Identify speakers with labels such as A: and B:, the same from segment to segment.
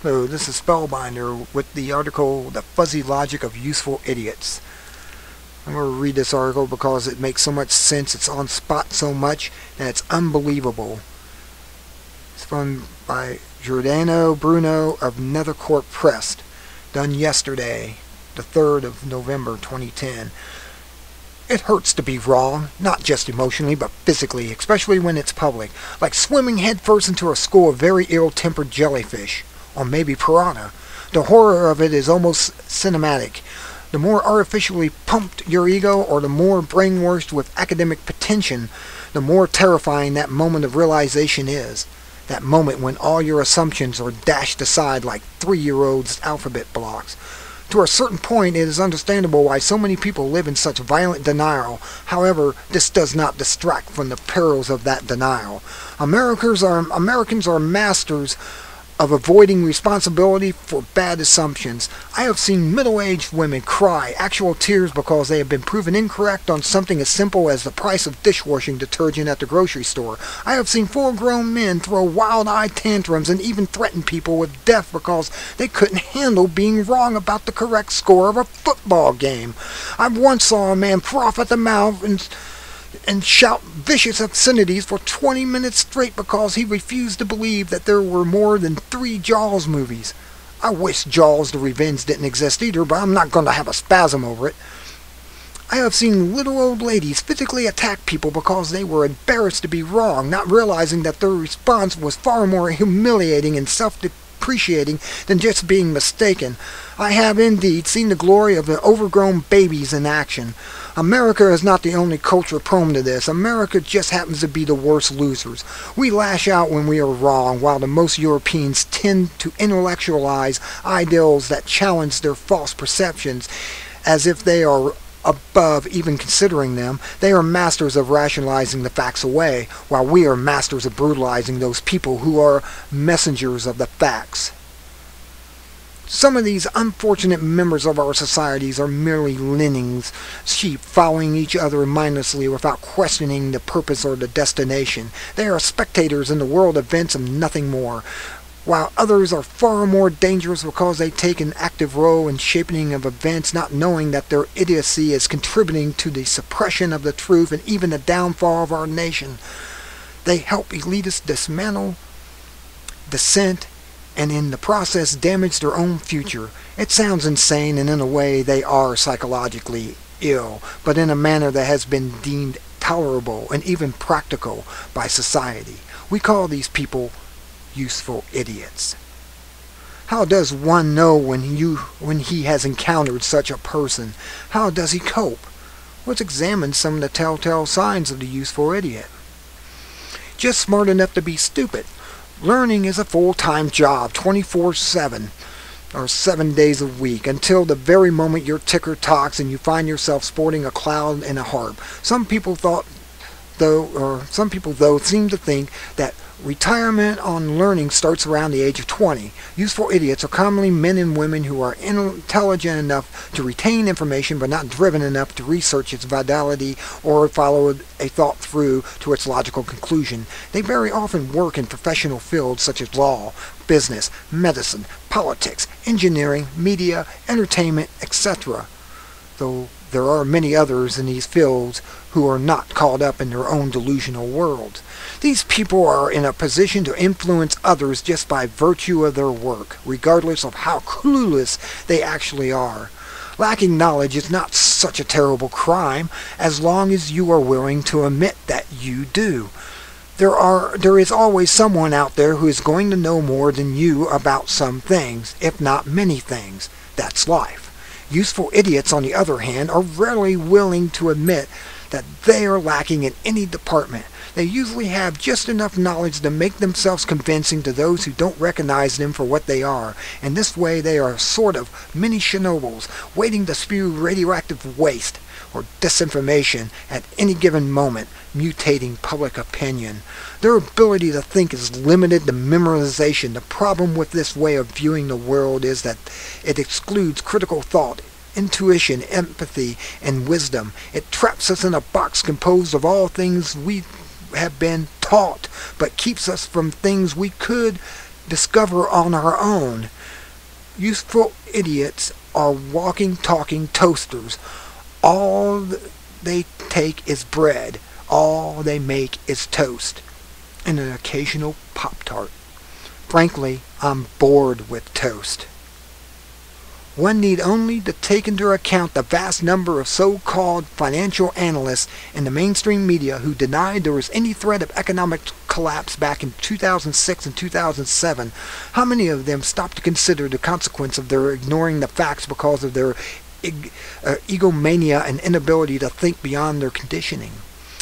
A: So this is Spellbinder with the article The Fuzzy Logic of Useful Idiots. I'm going to read this article because it makes so much sense. It's on spot so much that it's unbelievable. It's by Giordano Bruno of Neithercorp Press. Done yesterday, the 3rd of November 2010. It hurts to be wrong, not just emotionally, but physically, especially when it's public. Like swimming headfirst into a school of very ill-tempered jellyfish. Or maybe piranha. The horror of it is almost cinematic. The more artificially pumped your ego, or the more brainwashed with academic pretension, the more terrifying that moment of realization is. That moment when all your assumptions are dashed aside like 3-year-olds' alphabet blocks. To a certain point, it is understandable why so many people live in such violent denial. However, this does not distract from the perils of that denial. Americans are masters of avoiding responsibility for bad assumptions. I have seen middle-aged women cry actual tears because they have been proven incorrect on something as simple as the price of dishwashing detergent at the grocery store. I have seen full-grown men throw wild-eyed tantrums and even threaten people with death because they couldn't handle being wrong about the correct score of a football game. I once saw a man froth at the mouth and shout vicious obscenities for 20 minutes straight because he refused to believe that there were more than 3 Jaws movies. I wish Jaws the Revenge didn't exist either, but I'm not going to have a spasm over it. I have seen little old ladies physically attack people because they were embarrassed to be wrong, not realizing that their response was far more humiliating and self-depreciating than just being mistaken. I have indeed seen the glory of the overgrown babies in action. America is not the only culture prone to this. America just happens to be the worst losers. We lash out when we are wrong, while the most Europeans tend to intellectualize ideals that challenge their false perceptions as if they are above even considering them. They are masters of rationalizing the facts away, while we are masters of brutalizing those people who are messengers of the facts. Some of these unfortunate members of our societies are merely linings, sheep following each other mindlessly without questioning the purpose or the destination. They are spectators in the world events and nothing more, while others are far more dangerous because they take an active role in shaping of events, not knowing that their idiocy is contributing to the suppression of the truth and even the downfall of our nation. They help elitists dismantle dissent and in the process damage their own future. It sounds insane, and in a way they are psychologically ill, but in a manner that has been deemed tolerable and even practical by society. We call these people useful idiots. How does one know when he has encountered such a person? How does he cope? Let's examine some of the telltale signs of the useful idiot. Just smart enough to be stupid. Learning is a full-time job, 24/7, or 7 days a week, until the very moment your ticker talks and you find yourself sporting a cloud and a harp. Some people though seem to think that retirement on learning starts around the age of 20. Useful idiots are commonly men and women who are intelligent enough to retain information but not driven enough to research its validity or follow a thought through to its logical conclusion. They very often work in professional fields such as law, business, medicine, politics, engineering, media, entertainment, etc. Though there are many others in these fields who are not caught up in their own delusional world. These people are in a position to influence others just by virtue of their work, regardless of how clueless they actually are. Lacking knowledge is not such a terrible crime, as long as you are willing to admit that you do. There is always someone out there who is going to know more than you about some things, if not many things. That's life. Useful idiots, on the other hand, are rarely willing to admit that they are lacking in any department. They usually have just enough knowledge to make themselves convincing to those who don't recognize them for what they are. In this way, they are sort of mini Chernobyls, waiting to spew radioactive waste or disinformation at any given moment, mutating public opinion. Their ability to think is limited to memorization. The problem with this way of viewing the world is that it excludes critical thought, intuition, empathy, and wisdom. It traps us in a box composed of all things we have been taught, but keeps us from things we could discover on our own. Useful idiots are walking, talking toasters. All they take is bread. All they make is toast. And an occasional Pop-Tart. Frankly, I'm bored with toast. One need only to take into account the vast number of so-called financial analysts in the mainstream media who denied there was any threat of economic collapse back in 2006 and 2007. How many of them stopped to consider the consequence of their ignoring the facts because of their egomania and inability to think beyond their conditioning?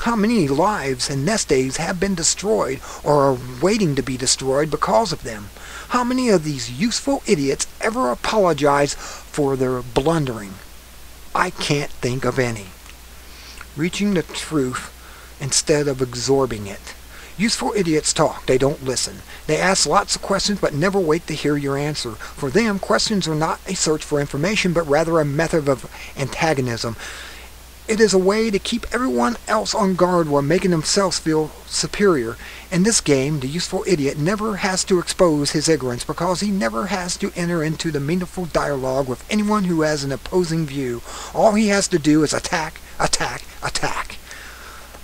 A: How many lives and nest eggs have been destroyed or are waiting to be destroyed because of them? How many of these useful idiots ever apologize for their blundering? I can't think of any. Reaching the truth instead of absorbing it. Useful idiots talk, they don't listen. They ask lots of questions but never wait to hear your answer. For them, questions are not a search for information but rather a method of antagonism. It is a way to keep everyone else on guard while making themselves feel superior. In this game, the useful idiot never has to expose his ignorance because he never has to enter into the meaningful dialogue with anyone who has an opposing view. All he has to do is attack, attack, attack.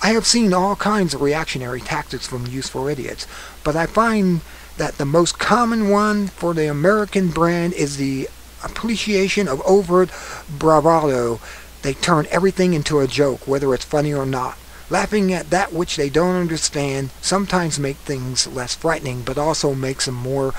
A: I have seen all kinds of reactionary tactics from useful idiots, but I find that the most common one for the American brand is the appreciation of overt bravado. They turn everything into a joke, whether it's funny or not. Laughing at that which they don't understand sometimes make things less frightening, but also makes them more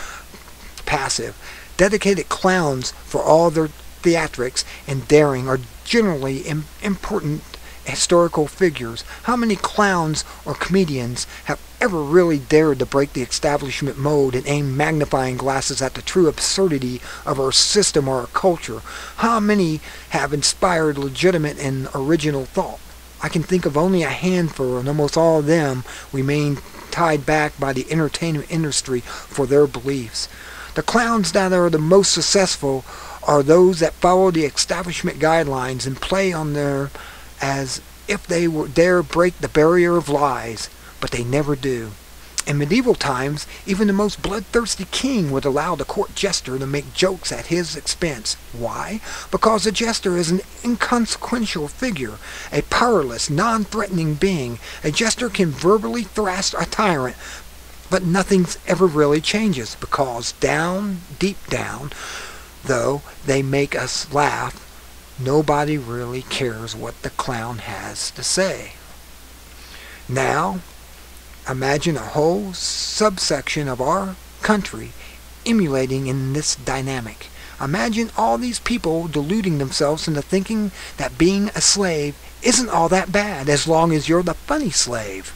A: passive. Dedicated clowns for all their theatrics and daring are generally important historical figures. How many clowns or comedians have ever really dared to break the establishment mold and aim magnifying glasses at the true absurdity of our system or our culture? How many have inspired legitimate and original thought? I can think of only a handful, and almost all of them remain tied back by the entertainment industry for their beliefs. The clowns that are the most successful are those that follow the establishment guidelines and play on their as if they would dare break the barrier of lies, but they never do. In medieval times, even the most bloodthirsty king would allow the court jester to make jokes at his expense. Why? Because the jester is an inconsequential figure, a powerless, non-threatening being. A jester can verbally thrash a tyrant, but nothing ever really changes, because deep down, though they make us laugh, nobody really cares what the clown has to say. Now, imagine a whole subsection of our country emulating in this dynamic. Imagine all these people deluding themselves into thinking that being a slave isn't all that bad as long as you're the funny slave.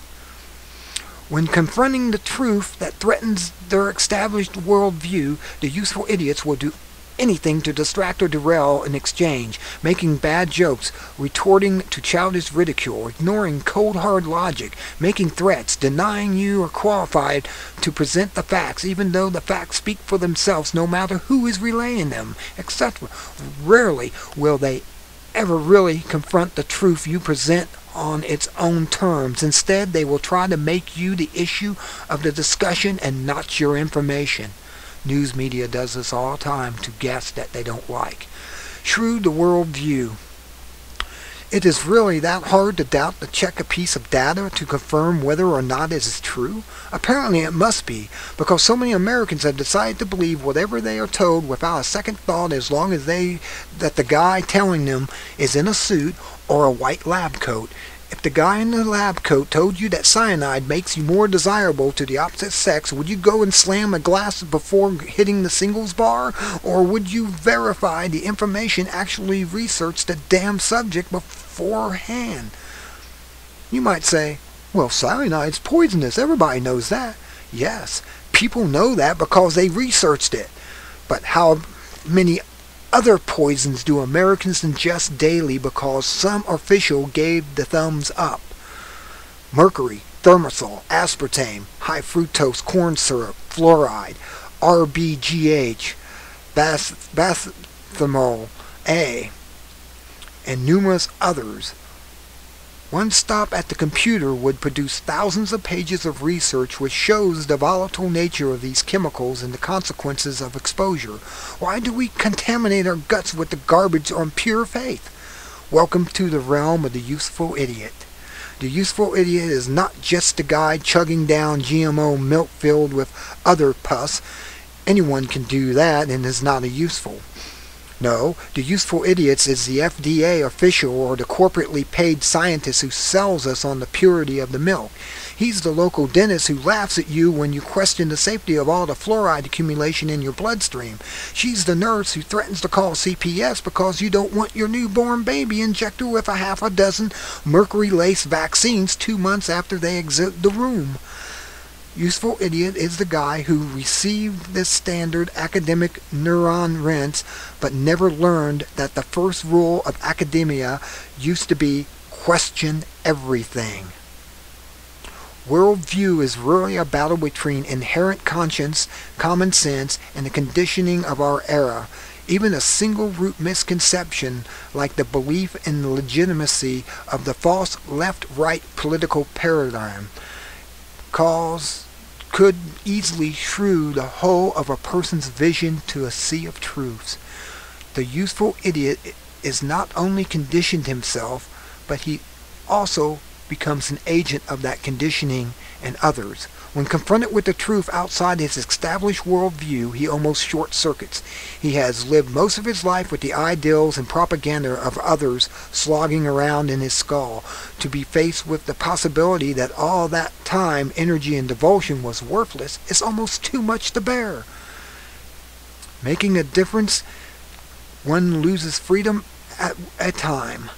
A: When confronting the truth that threatens their established worldview, the useful idiots will do anything to distract or derail an exchange, making bad jokes, retorting to childish ridicule, ignoring cold hard logic, making threats, denying you are qualified to present the facts, even though the facts speak for themselves no matter who is relaying them, etc. Rarely will they ever really confront the truth you present on its own terms. Instead, they will try to make you the issue of the discussion and not your information. News media does this all the time to guests that they don't like. Shrewd the worldview. It is really that hard to doubt to check a piece of data to confirm whether or not it is true? Apparently it must be, because so many Americans have decided to believe whatever they are told without a second thought, as long as that the guy telling them is in a suit or a white lab coat. If the guy in the lab coat told you that cyanide makes you more desirable to the opposite sex, would you go and slam a glass before hitting the singles bar? Or would you verify the information, actually research the damn subject beforehand? You might say, well, cyanide's poisonous. Everybody knows that. Yes, people know that because they researched it. But how many other poisons do Americans ingest daily because some official gave the thumbs up? Mercury, thimerosal, aspartame, high fructose corn syrup, fluoride, RBGH, basthamol A, and numerous others. One stop at the computer would produce thousands of pages of research which shows the volatile nature of these chemicals and the consequences of exposure. Why do we contaminate our guts with the garbage on pure faith? Welcome to the realm of the useful idiot. The useful idiot is not just the guy chugging down GMO milk filled with other pus. Anyone can do that and is not a useful. No, the useful idiots is the FDA official or the corporately paid scientist who sells us on the purity of the milk. He's the local dentist who laughs at you when you question the safety of all the fluoride accumulation in your bloodstream. She's the nurse who threatens to call CPS because you don't want your newborn baby injected with a half a dozen mercury-laced vaccines 2 months after they exit the room. Useful idiot is the guy who received the standard academic neuron rinse but never learned that the first rule of academia used to be question everything. Worldview is really a battle between inherent conscience, common sense, and the conditioning of our era. Even a single root misconception like the belief in the legitimacy of the false left-right political paradigm could easily shrew the whole of a person's vision to a sea of truths. The useful idiot is not only conditioned himself, but he also becomes an agent of that conditioning and others. When confronted with the truth outside his established worldview, he almost short-circuits. He has lived most of his life with the ideals and propaganda of others slogging around in his skull. To be faced with the possibility that all that time, energy, and devotion was worthless is almost too much to bear. Making a difference, one loses freedom at a time.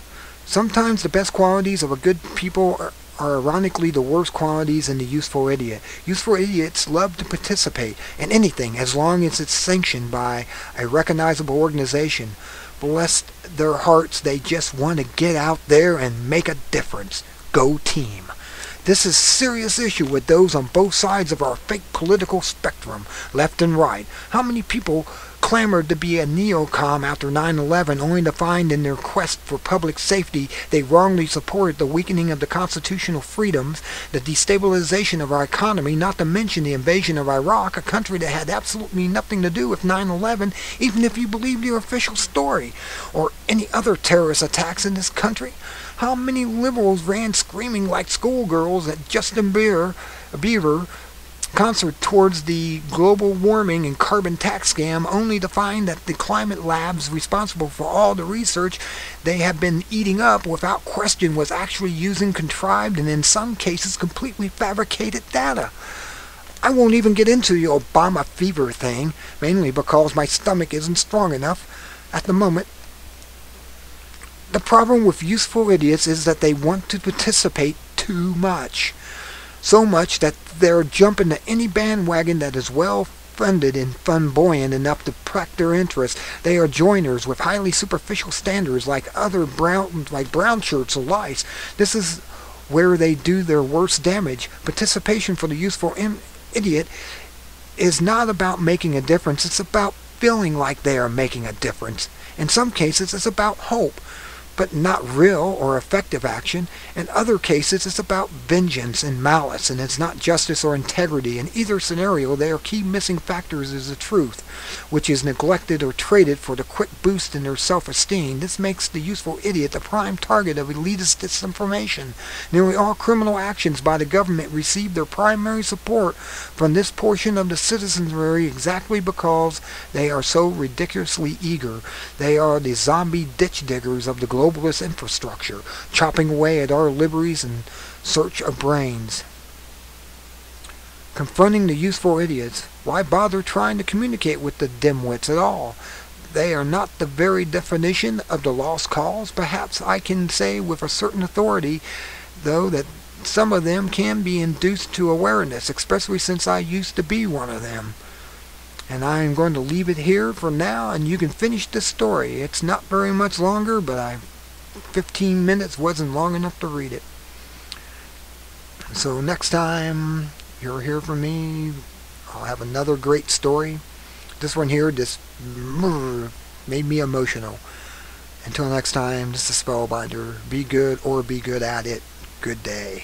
A: Sometimes the best qualities of a good people are ironically the worst qualities in the useful idiot. Useful idiots love to participate in anything as long as it's sanctioned by a recognizable organization. Bless their hearts, they just want to get out there and make a difference. Go team. This is a serious issue with those on both sides of our fake political spectrum, left and right. How many people clamored to be a neocon after 9/11 only to find in their quest for public safety they wrongly supported the weakening of the constitutional freedoms, the destabilization of our economy, not to mention the invasion of Iraq, a country that had absolutely nothing to do with 9/11, even if you believe the official story, or any other terrorist attacks in this country? How many liberals ran screaming like schoolgirls at Justin Bieber concert towards the global warming and carbon tax scam, only to find that the climate labs responsible for all the research they have been eating up without question was actually using contrived and in some cases completely fabricated data. I won't even get into the Obama fever thing, mainly because my stomach isn't strong enough at the moment. The problem with useful idiots is that they want to participate too much. So much that they're jumping to any bandwagon that is well funded and flamboyant enough to protect their interests. They are joiners with highly superficial standards like brown shirts or lice. This is where they do their worst damage. Participation for the useful idiot is not about making a difference. It's about feeling like they are making a difference. In some cases, it's about hope, but not real or effective action. In other cases, it's about vengeance and malice, and it's not justice or integrity. In either scenario, their key missing factors is the truth, which is neglected or traded for the quick boost in their self-esteem. This makes the useful idiot the prime target of elitist disinformation. Nearly all criminal actions by the government receive their primary support from this portion of the citizenry exactly because they are so ridiculously eager. They are the zombie ditch diggers of the globalist infrastructure, chopping away at our liberties in search of brains. Confronting the useful idiots, why bother trying to communicate with the dimwits at all? They are not the very definition of the lost cause. Perhaps I can say with a certain authority, though, that some of them can be induced to awareness, especially since I used to be one of them. And I am going to leave it here for now, and you can finish this story. It's not very much longer, but 15 minutes wasn't long enough to read it. So next time you'll hear from me, I'll have another great story. This one here just made me emotional. Until next time, this is Spellbinder. Be good or be good at it. Good day.